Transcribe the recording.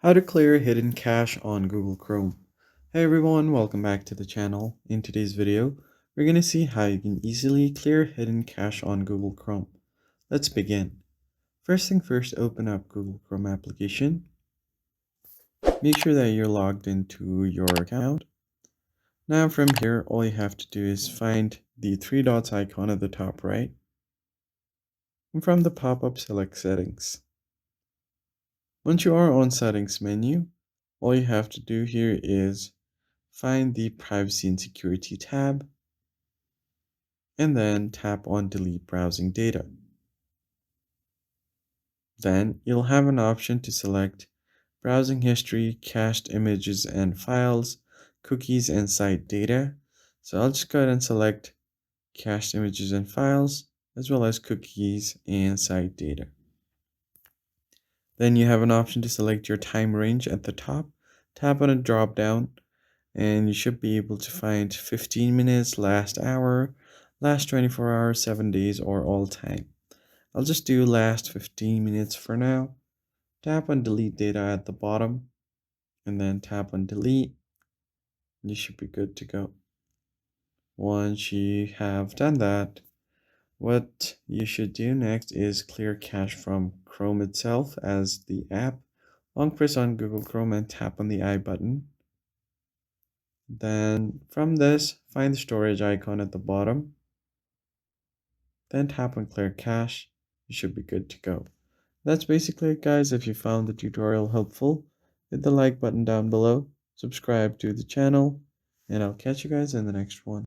How to clear hidden cache on Google Chrome. Hey everyone, welcome back to the channel. In today's video, we're going to see how you can easily clear hidden cache on Google Chrome. Let's begin. First thing first, open up Google Chrome application. Make sure that you're logged into your account. Now from here, all you have to do is find the three dots icon at the top right. And from the pop-up, select Settings. Once you are on Settings menu, all you have to do here is find the Privacy and Security tab, and then tap on Delete Browsing Data. Then you'll have an option to select Browsing History, Cached Images and Files, Cookies and Site Data. So I'll just go ahead and select Cached Images and Files, as well as Cookies and Site Data. Then you have an option to select your time range at the top. Tap on a drop down and you should be able to find 15 minutes, last hour, last 24 hours, 7 days, or all time. I'll just do last 15 minutes for now. Tap on delete data at the bottom and then tap on delete. You should be good to go. Once you have done that, what you should do next is clear cache from Chrome itself as the app. Long press on Google Chrome and tap on the I button. Then from this, find the storage icon at the bottom. Then tap on clear cache. You should be good to go. That's basically it, guys. If you found the tutorial helpful, hit the like button down below, subscribe to the channel, and I'll catch you guys in the next one.